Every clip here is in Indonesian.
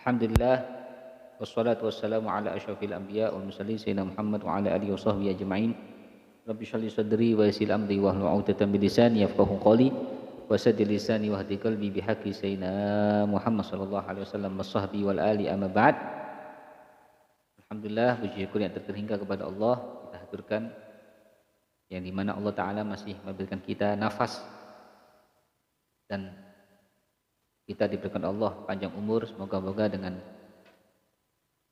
Alhamdulillah wassalatu wassalamu ala asyrafil anbiya wal mursalin sayyidina Muhammad wa ala alihi washabbihi ajma'in. Rabbi shrah li sadri wa yassir amri wahlul 'uqdatam min lisani yafqahu qawli wa saddid lisani wahdi qalbi bihaqqi sayyidina Muhammad sallallahu alaihi wasallam washabbi wal ali amma ba'd. Alhamdulillah, puji syukur yang terhingga kepada Allah, kita haturkan yang dimana Allah Ta'ala masih memberikan kita nafas dan kita diberikan Allah panjang umur. Semoga-moga dengan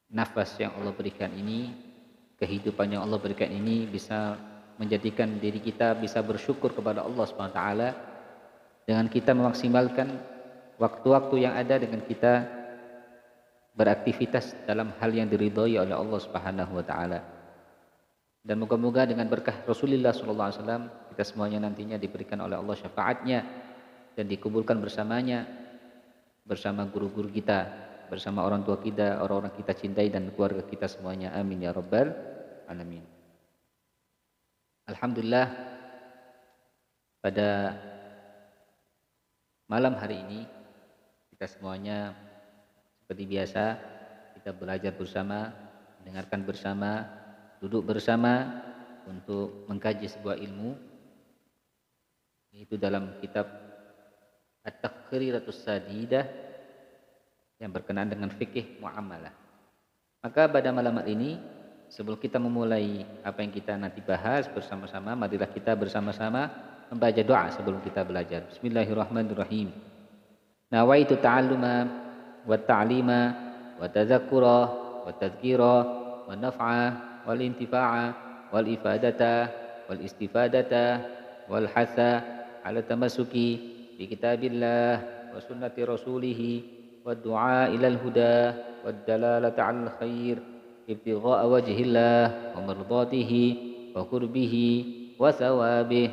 nafas yang Allah berikan ini, kehidupan yang Allah berikan ini bisa menjadikan diri kita bisa bersyukur kepada Allah Subhanahu wa taala dengan kita memaksimalkan waktu-waktu yang ada dengan kita beraktivitas dalam hal yang diridhai oleh Allah Subhanahu wa taala. Dan moga-moga dengan berkah Rasulullah sallallahu alaihi wasallam kita semuanya nantinya diberikan oleh Allah syafaatnya dan dikumpulkan bersamanya, bersama guru-guru kita, bersama orang tua kita, orang-orang kita cintai dan keluarga kita semuanya. Amin ya rabbal alamin. Alhamdulillah, pada malam hari ini kita semuanya seperti biasa kita belajar bersama, mendengarkan bersama, duduk bersama untuk mengkaji sebuah ilmu, yaitu dalam kitab At-Taqriratus Sadidah yang berkenaan dengan fikih muamalah. Maka pada malam hari ini, sebelum kita memulai apa yang kita nanti bahas bersama-sama, marilah kita bersama-sama membaca doa sebelum kita belajar. Bismillahirrahmanirrahim. Nawaitu ta'alluma wa ta'lima wa tadzakkura wa tadhkira wa naf'a wal intifa'a wal ifadata wal istifadata wal hatha ala tamassuki bi kitabillah wa sunnati rasulih wa du'a ilal huda wa dalalata 'alal khair ibtigha'a wajhillah wa mardatihi wa qurbihi wa thawabih.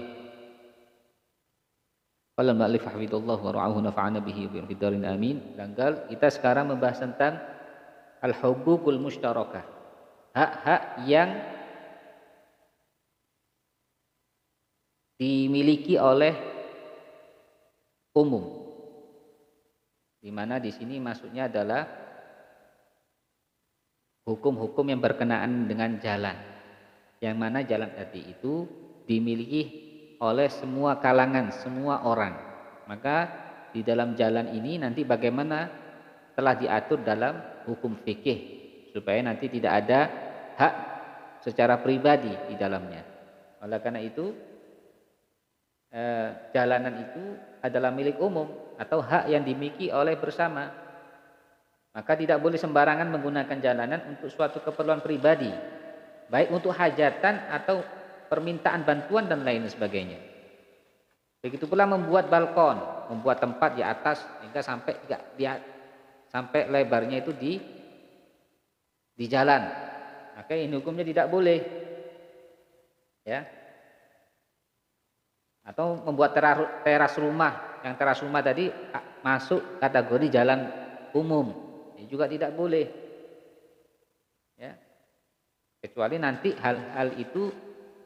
Qala al-mu'allif hafidhahullah wa ra'ahu nafa'ana bihi wa bidarin amin. Tanggal kita sekarang membahas tentang al-huququl mushtarakah, hak-hak yang dimiliki oleh umum, di mana di sini maksudnya adalah hukum-hukum yang berkenaan dengan jalan, yang mana jalan tadi itu dimiliki oleh semua kalangan, semua orang. Maka di dalam jalan ini nanti bagaimana telah diatur dalam hukum fikih supaya nanti tidak ada hak secara pribadi di dalamnya. Oleh karena itu jalanan itu adalah milik umum atau hak yang dimiliki oleh bersama. Maka tidak boleh sembarangan menggunakan jalanan untuk suatu keperluan pribadi, baik untuk hajatan atau permintaan bantuan dan lain sebagainya. Begitu pula membuat balkon, membuat tempat di atas hingga sampai lebarnya itu di jalan. Maka ini hukumnya tidak boleh. Ya. Atau membuat teras rumah, yang teras rumah tadi masuk kategori jalan umum, ini juga tidak boleh, ya, kecuali nanti hal-hal itu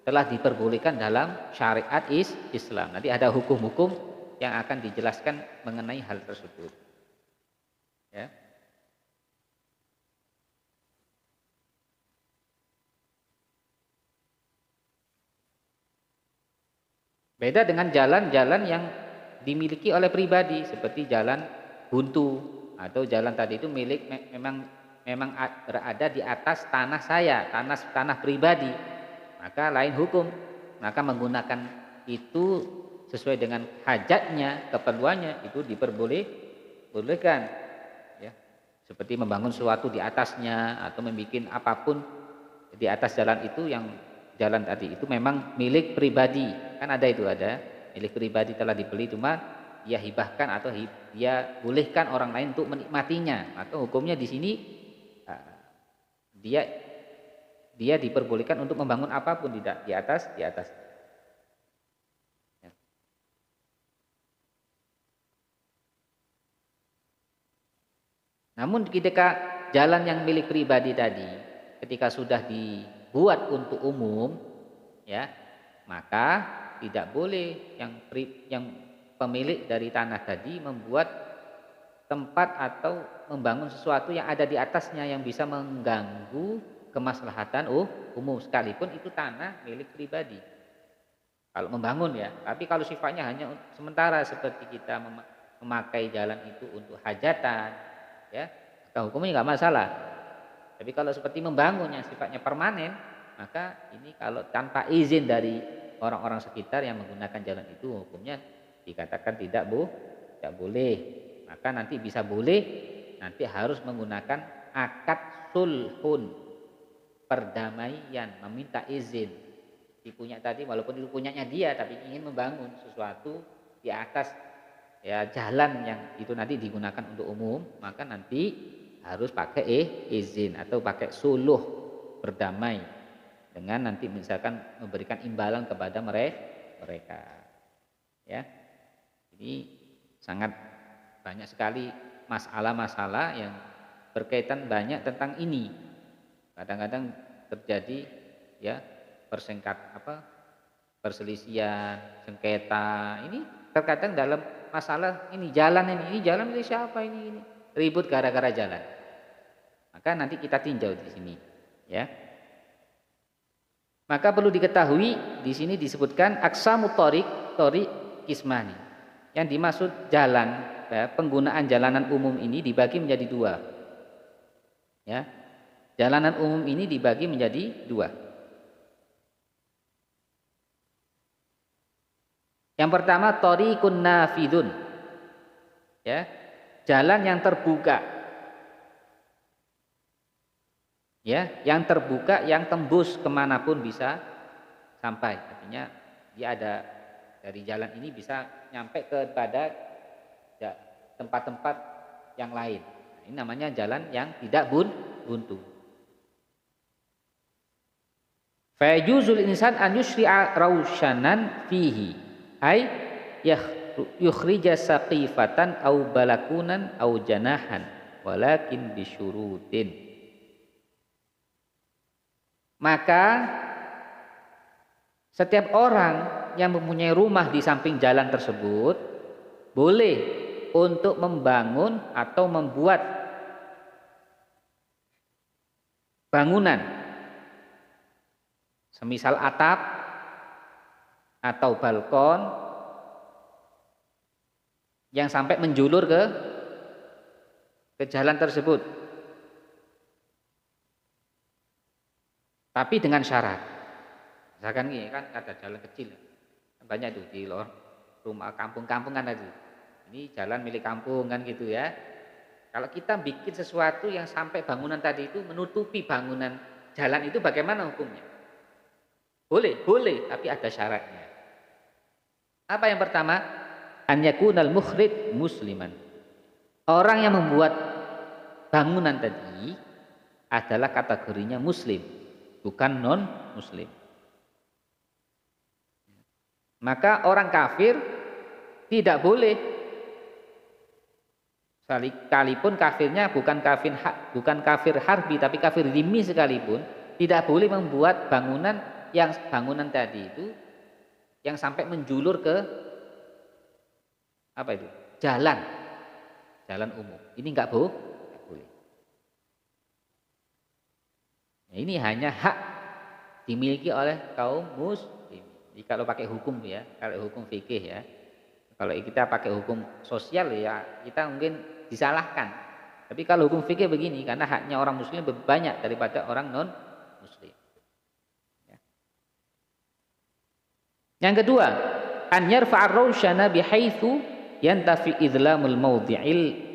telah diperbolehkan dalam syariat Islam. Nanti ada hukum-hukum yang akan dijelaskan mengenai hal tersebut, ya. Beda dengan jalan-jalan yang dimiliki oleh pribadi seperti jalan buntu atau jalan tadi itu memang berada di atas tanah saya, tanah pribadi. Maka lain hukum. Maka menggunakan itu sesuai dengan hajatnya, keperluannya itu diperbolehkan, ya. Seperti membangun sesuatu di atasnya atau membuat apapun di atas jalan itu, yang jalan tadi itu memang milik pribadi, kan ada milik pribadi telah dibeli, cuma dia hibahkan atau dia bolehkan orang lain untuk menikmatinya. Maka hukumnya di sini dia diperbolehkan untuk membangun apapun di atas. Ya. Namun ketika jalan yang milik pribadi tadi ketika sudah dibuat untuk umum, ya, maka tidak boleh yang pemilik dari tanah tadi membuat tempat atau membangun sesuatu yang ada di atasnya yang bisa mengganggu kemaslahatan umum, sekalipun itu tanah milik pribadi. Kalau membangun ya, tapi kalau sifatnya hanya sementara seperti kita memakai jalan itu untuk hajatan, ya, maka hukumnya nggak masalah. Tapi kalau seperti membangun yang sifatnya permanen, maka ini kalau tanpa izin dari orang-orang sekitar yang menggunakan jalan itu, hukumnya dikatakan tidak boleh. Maka nanti bisa boleh, nanti harus menggunakan akad sulhun, perdamaian, meminta izin. Si punya tadi walaupun itu punyanya dia, tapi ingin membangun sesuatu di atas ya jalan yang itu nanti digunakan untuk umum, maka nanti harus pakai izin atau pakai suluh, berdamai dengan nanti misalkan memberikan imbalan kepada mereka. Ya. Ini sangat banyak sekali masalah-masalah yang berkaitan banyak tentang ini. Kadang-kadang terjadi ya perselisihan, sengketa. Ini terkadang dalam masalah ini jalan milik siapa ini ribut gara-gara jalan. Maka nanti kita tinjau di sini, ya. Maka perlu diketahui di sini disebutkan aqsamut thoriq kismani. Yang dimaksud jalan, ya, penggunaan jalanan umum ini dibagi menjadi dua. Ya. Jalanan umum ini dibagi menjadi dua. Yang pertama thoriqun nafidun. Ya. Jalan yang terbuka. Ya, yang terbuka, yang tembus kemanapun bisa sampai. Artinya dia ada dari jalan ini bisa nyampe kepada tempat-tempat yang lain. Nah, ini namanya jalan yang tidak buntu. Fa yajuzul insan an yusri'a raushanan fihi ay yukhrija saqifatan au balakunan au janahan walakin bisyurutin. Maka setiap orang yang mempunyai rumah di samping jalan tersebut boleh untuk membangun atau membuat bangunan semisal atap atau balkon yang sampai menjulur ke jalan tersebut. Tapi dengan syarat. Misalkan ini kan ada jalan kecil. Banyak tuh di luar rumah kampung-kampung kan itu. Ini jalan milik kampung kan gitu ya. Kalau kita bikin sesuatu yang sampai bangunan tadi itu menutupi bangunan jalan itu bagaimana hukumnya? Boleh, tapi ada syaratnya. Apa yang pertama? An yakunal mukhrij musliman. Orang yang membuat bangunan tadi adalah kategorinya muslim, bukan non muslim. Maka orang kafir tidak boleh, sekalipun kafirnya bukan kafir harbi tapi kafir dhimmi sekalipun, tidak boleh membuat bangunan tadi itu yang sampai menjulur ke apa itu? Jalan umum. Ini enggak boleh. Nah, ini hanya hak dimiliki oleh kaum muslim. Jadi kalau pakai hukum ya, kalau hukum fikih ya. Kalau kita pakai hukum sosial ya, kita mungkin disalahkan. Tapi kalau hukum fikih begini, karena haknya orang muslim lebih banyak daripada orang non muslim. Ya. Yang kedua, an yarfa'ar rawshana bihaitsu yantafi idlamul mawdi'i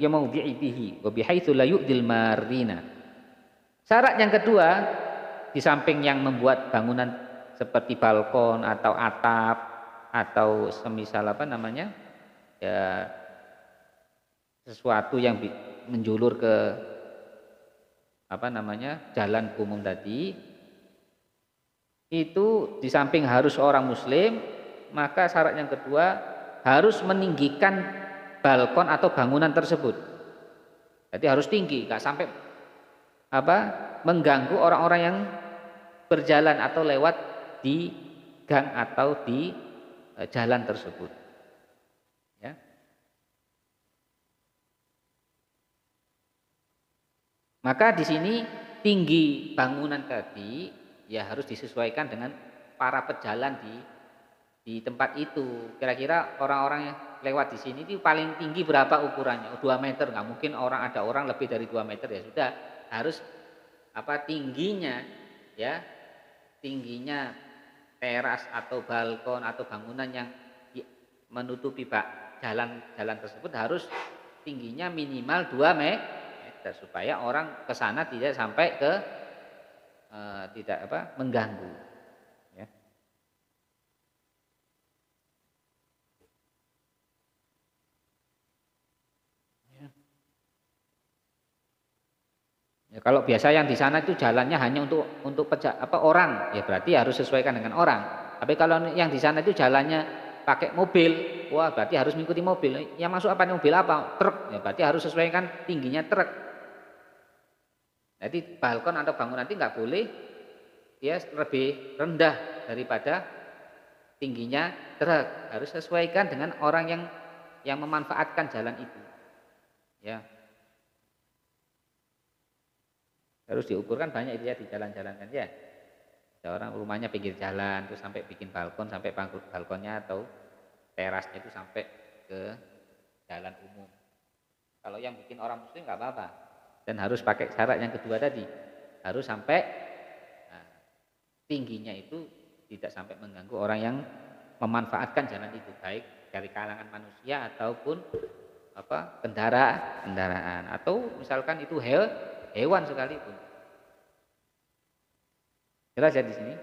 bihi wa bihaitsu la yu'dil marina. Syarat yang kedua, di samping yang membuat bangunan seperti balkon atau atap atau semisal ya sesuatu yang menjulur ke jalan umum tadi, itu di samping harus orang muslim, maka syarat yang kedua harus meninggikan balkon atau bangunan tersebut. Jadi harus tinggi, nggak sampai mengganggu orang-orang yang berjalan atau lewat di gang atau di jalan tersebut. Ya. Maka di sini tinggi bangunan tadi ya harus disesuaikan dengan para pejalan di tempat itu. Kira-kira orang-orang yang lewat di sini itu paling tinggi berapa ukurannya? 2 meter, nggak mungkin ada orang lebih dari 2 meter, ya sudah harus tingginya, ya tingginya teras atau balkon atau bangunan yang menutupi jalan tersebut harus tingginya minimal 2 meter supaya orang ke sana tidak sampai ke tidak mengganggu, ya. Ya, kalau biasa yang di sana itu jalannya hanya untuk orang, ya berarti harus sesuaikan dengan orang. Tapi kalau yang di sana itu jalannya pakai mobil, wah berarti harus mengikuti mobil. Yang masuk apa mobil apa? Truk, ya berarti harus sesuaikan tingginya truk. Jadi balkon atau bangunan itu nggak boleh ya lebih rendah daripada tingginya truk. Harus sesuaikan dengan orang yang memanfaatkan jalan itu. Ya. Harus diukurkan banyak itu ya di jalan-jalan kan ya. Ada orang rumahnya pinggir jalan terus sampai bikin balkon, sampai balkonnya atau terasnya itu sampai ke jalan umum. Kalau yang bikin orang muslim nggak apa-apa. Dan harus pakai syarat yang kedua tadi. Harus sampai tingginya itu tidak sampai mengganggu orang yang memanfaatkan jalan itu, baik dari kalangan manusia ataupun kendaraan atau misalkan itu hewan sekalipun. Jelas ya di sini?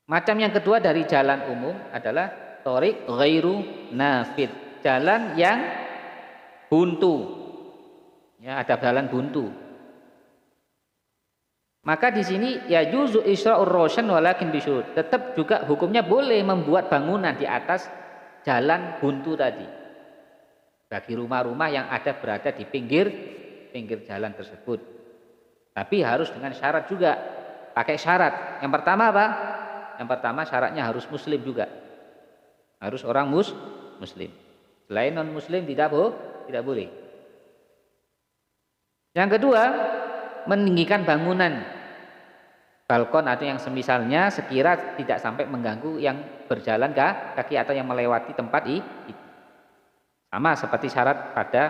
Macam yang kedua dari jalan umum adalah thoriq ghairu nafid, jalan yang buntu. Ya, ada jalan buntu. Maka di sini ya juzu isra'ur roshan walakin bisyurut. Tetap juga hukumnya boleh membuat bangunan di atas jalan buntu tadi. Bagi rumah-rumah yang berada di pinggir jalan tersebut. Tapi harus dengan syarat juga. Pakai syarat. Yang pertama apa? Yang pertama syaratnya harus muslim juga. Harus orang muslim. Selain non muslim tidak boleh. Yang kedua, meninggikan bangunan balkon atau yang semisalnya sekira tidak sampai mengganggu yang berjalan kaki atau yang melewati tempat itu. Sama seperti syarat pada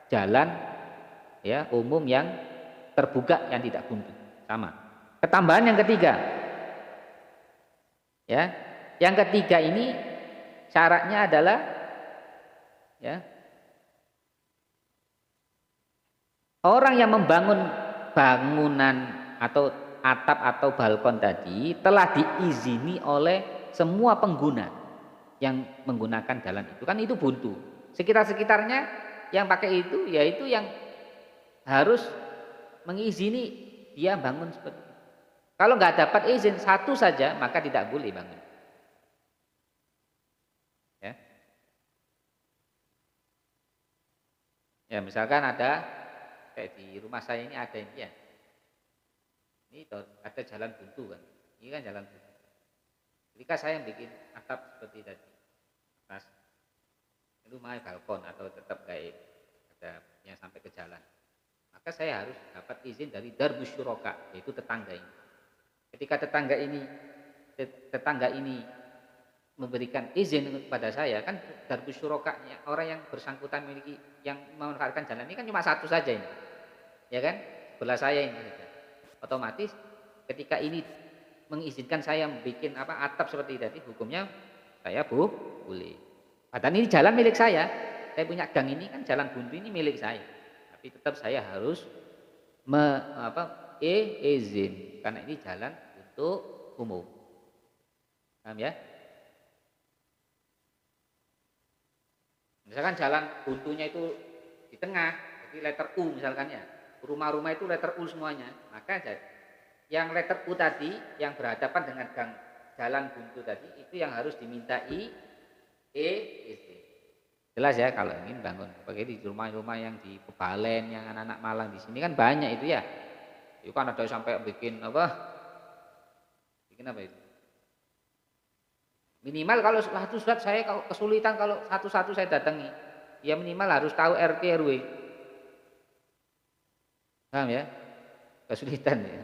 jalan ya umum yang terbuka yang tidak buntu. Sama. Ketambahan yang ketiga. Ya. Yang ketiga ini syaratnya adalah ya orang yang membangun bangunan atau atap atau balkon tadi telah diizini oleh semua pengguna yang menggunakan jalan itu, kan itu buntu. Sekitar-sekitarnya yang pakai itu yaitu yang harus mengizini dia bangun seperti itu. Kalau nggak dapat izin satu saja maka tidak boleh bangun. Ya, ya misalkan ada kayak di rumah saya ini ada ini ya. Ini ada jalan buntu kan. Ini kan jalan buntu. Ketika saya bikin atap seperti tadi, atas itu rumah balkon atau tetap kayak ada yang sampai ke jalan, maka saya harus dapat izin dari darbus syuraka, yaitu tetangga ini. Ketika tetangga ini memberikan izin kepada saya, kan darbus syuraka orang yang bersangkutan memiliki yang memanfaatkan jalan ini kan cuma satu saja ini, ya kan, sebelah saya ini saja. Otomatis ketika ini mengizinkan saya membuat atap seperti tadi, hukumnya saya boleh. Padahal ini jalan milik saya punya gang ini kan jalan buntu ini milik saya, tapi tetap saya harus izin karena ini jalan untuk umum. Paham ya? Misalkan jalan buntunya itu di tengah, jadi letter U misalkan ya, rumah-rumah itu letter U semuanya, maka yang letter U tadi yang berhadapan dengan gang jalan buntu tadi itu yang harus dimintai izin. Jelas ya kalau ingin bangun. Bagi di rumah-rumah yang di Pebalen, yang anak-anak Malang di sini kan banyak itu ya. Itu kan ada sampai bikin apa itu? Minimal kalau satu surat saya kalau kesulitan kalau satu-satu saya datangi, ya minimal harus tahu RT RW. Paham ya? Kesulitan ya.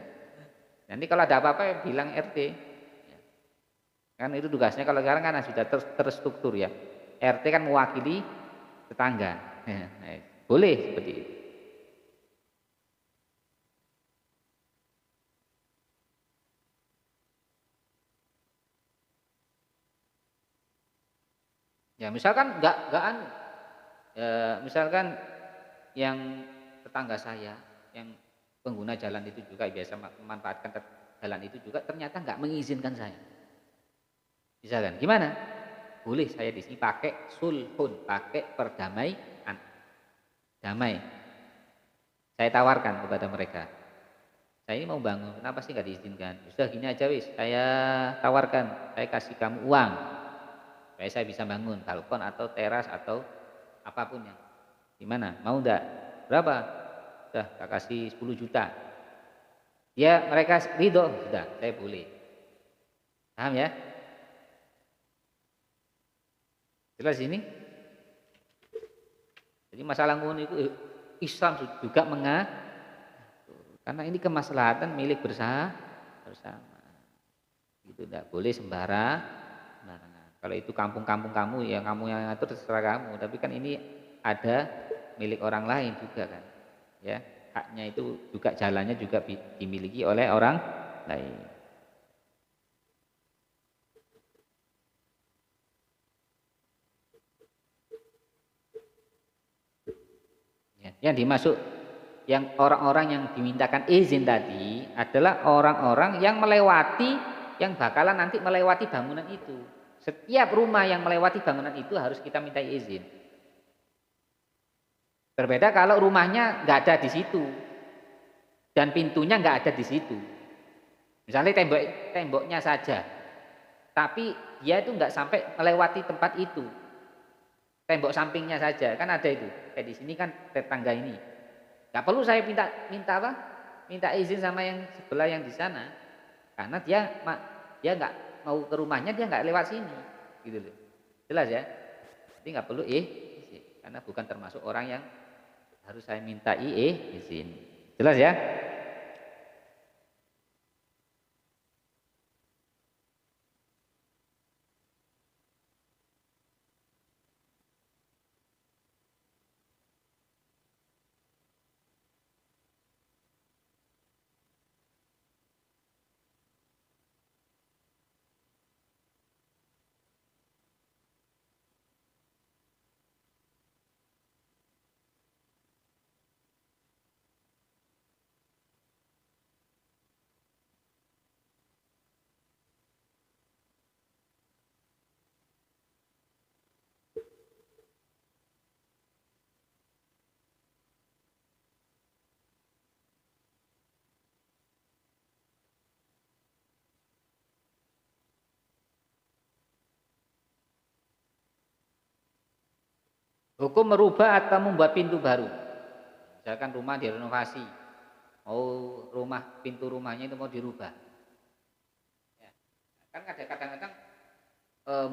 Nanti kalau ada apa-apa ya bilang RT. Ya. Kan itu tugasnya kalau sekarang kan sudah terstruktur ya. RT kan mewakili tetangga. Ya, boleh seperti itu. Ya misalkan enggak anu, misalkan yang tetangga saya yang pengguna jalan itu juga biasa memanfaatkan jalan itu juga ternyata nggak mengizinkan saya. Misalkan gimana? Boleh saya di sini pakai sulhun, pakai perdamaian, damai. Saya tawarkan kepada mereka. Saya ini mau bangun, kenapa sih nggak diizinkan? Sudah gini aja wis, saya tawarkan, saya kasih kamu uang, supaya saya bisa bangun balkon atau teras atau apapun yang gimana? Mau enggak? Berapa? Sudah, tak kasih 10 juta. Ya mereka ridho, sudah, saya boleh. Paham ya? Jelas ini? Jadi masalah ngono itu Islam juga karena ini kemaslahatan milik bersama. Itu tidak boleh sembarangan. Kalau itu kampung-kampung kamu ya kamu yang ngatur terserah kamu, tapi kan ini ada milik orang lain juga kan. Ya, haknya itu juga jalannya juga dimiliki oleh orang lain. Ya, yang dimasuk yang orang-orang yang dimintakan izin tadi adalah orang-orang yang melewati yang bakalan nanti melewati bangunan itu. Setiap rumah yang melewati bangunan itu harus kita minta izin. Berbeda kalau rumahnya nggak ada di situ dan pintunya nggak ada di situ. Misalnya temboknya saja, tapi dia itu nggak sampai melewati tempat itu. Tembok sampingnya saja kan ada itu. Kayak di sini kan tetangga ini. Nggak perlu saya minta apa? Minta izin sama yang sebelah yang di sana, karena dia nggak mau ke rumahnya dia nggak lewat sini, gitu loh. Jelas ya? Jadi nggak perlu izin, karena bukan termasuk orang yang harus saya minta izin. Jelas ya? Hukum merubah atau membuat pintu baru. Misalkan rumah direnovasi, mau pintu rumahnya itu mau dirubah. Ya. Kan kadang-kadang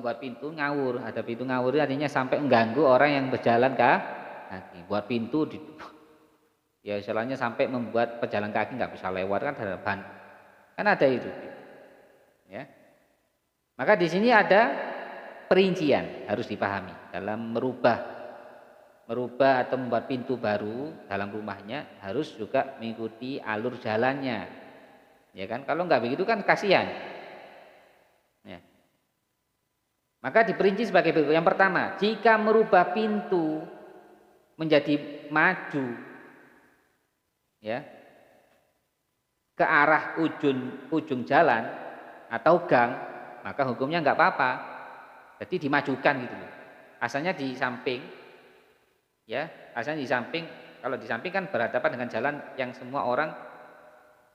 buat pintu ngawur, ada pintu ngawur itu artinya sampai mengganggu orang yang berjalan kaki. Buat pintu ya istilahnya sampai membuat pejalan kaki nggak bisa lewat kan harapan. Kan ada itu. Ya. Maka di sini ada perincian harus dipahami dalam merubah atau membuat pintu baru dalam rumahnya harus juga mengikuti alur jalannya, ya kan? Kalau nggak begitu kan kasihan. Ya. Maka diperinci sebagai berikut. Yang pertama, jika merubah pintu menjadi maju, ya, ke arah ujung jalan atau gang, maka hukumnya nggak apa-apa. Jadi dimajukan gitu loh. Asalnya di samping, ya, asalnya di samping. Kalau di samping kan berhadapan dengan jalan yang semua orang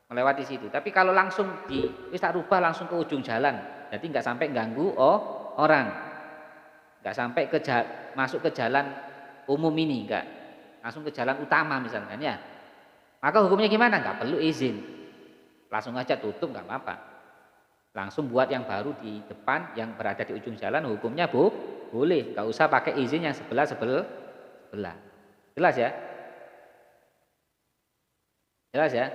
melewati situ. Tapi kalau langsung tak rubah langsung ke ujung jalan, jadi nggak sampai ganggu orang, nggak sampai masuk ke jalan umum ini, nggak langsung ke jalan utama misalkan ya. Maka hukumnya gimana? Nggak perlu izin, langsung aja tutup nggak apa-apa. langsung buat yang baru di depan yang berada di ujung jalan, hukumnya boleh, nggak usah pakai izin yang sebelah. Jelas ya? Jelas ya?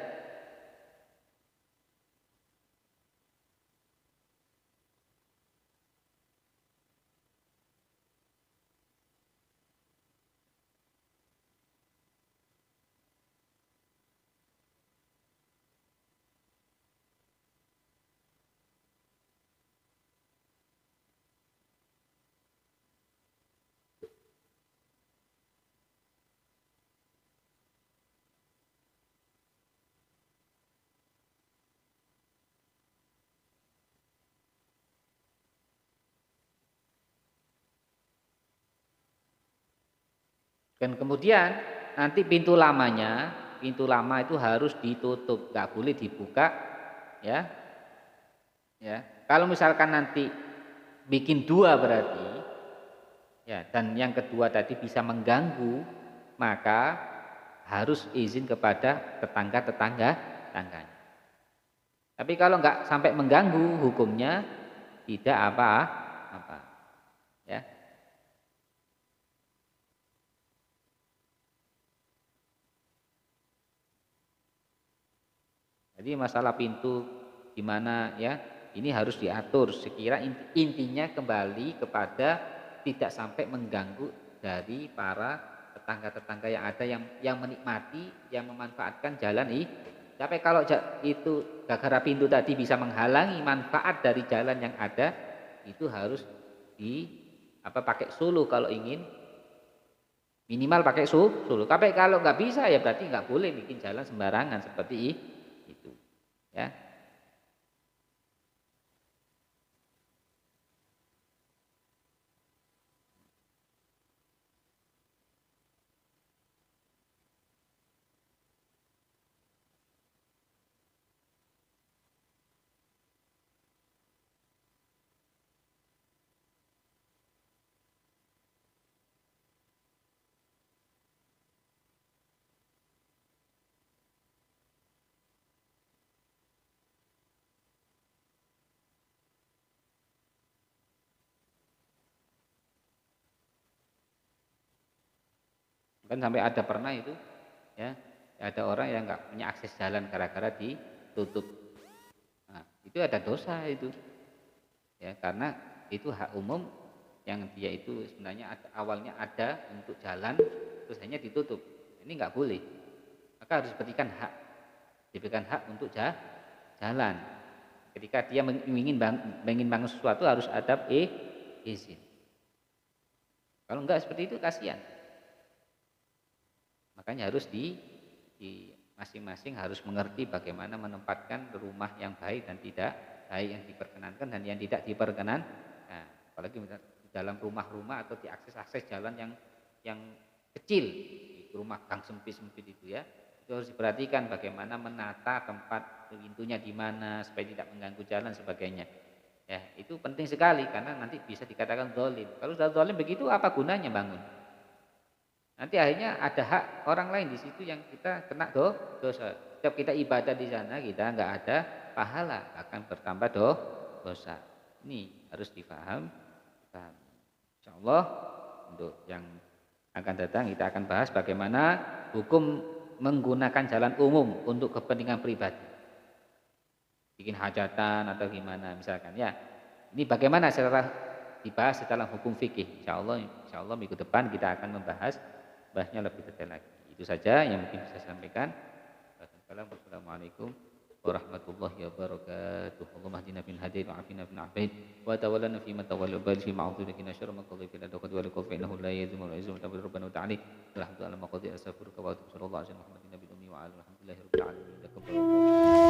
Dan kemudian nanti pintu lama itu harus ditutup, nggak boleh dibuka, ya, ya. Kalau misalkan nanti bikin dua berarti, ya, dan yang kedua tadi bisa mengganggu, maka harus izin kepada tangganya. Tapi kalau nggak sampai mengganggu, hukumnya tidak apa-apa, ya. Jadi masalah pintu gimana ya, ini harus diatur. Sekira intinya kembali kepada tidak sampai mengganggu dari para tetangga-tetangga yang ada yang menikmati, yang memanfaatkan jalan ini. Tapi kalau itu gara-gara pintu tadi bisa menghalangi manfaat dari jalan yang ada, itu harus di pakai suluh kalau ingin, minimal pakai suluh. Tapi kalau nggak bisa ya berarti nggak boleh bikin jalan sembarangan seperti itu, ya. Kan sampai ada pernah itu, ya, ada orang yang nggak punya akses jalan gara-gara ditutup. Nah, itu ada dosa itu, ya, karena itu hak umum yang dia itu sebenarnya awalnya ada untuk jalan, terus hanya ditutup. Ini nggak boleh. Maka harus diberikan hak untuk jalan. Ketika dia ingin bangun sesuatu harus ada izin. Kalau enggak seperti itu kasihan. Makanya harus di masing-masing harus mengerti bagaimana menempatkan rumah yang baik dan tidak baik, yang diperkenankan dan yang tidak diperkenan. Nah, apalagi di dalam rumah-rumah atau di akses-akses jalan yang kecil, di rumah gang sempit-sempit itu ya, itu harus diperhatikan bagaimana menata tempat pintunya di mana supaya tidak mengganggu jalan sebagainya. Ya, itu penting sekali karena nanti bisa dikatakan zalim. Kalau sudah zalim begitu apa gunanya bangun? Nanti akhirnya ada hak orang lain di situ yang kita kena dosa. Setiap kita ibadah di sana kita nggak ada pahala, akan bertambah dosa. Ini harus difaham. Insya Allah untuk yang akan datang kita akan bahas bagaimana hukum menggunakan jalan umum untuk kepentingan pribadi. Bikin hajatan atau gimana misalkan ya. Ini bagaimana dibahas setelah hukum fikih. Insya Allah minggu depan kita akan bahasnya lebih detail lagi. Itu saja yang mungkin bisa saya sampaikan. Wassalamualaikum warahmatullahi wabarakatuh. Allahumma hdina fil hadi wa afina fil afid wa tawallana fi man tawalla wa barik fi ma'udhina syarra ma qadhi fil adqad wa liqaf innahu la yadhimu wa yazmu tabar rabbana ta'ala alhamdulillah ma qadhi astaghfiruka wa atubu sallallahu alaihi wa sallam muhammadin nabiyyi wa ala alhamdulillahi rabbil alamin.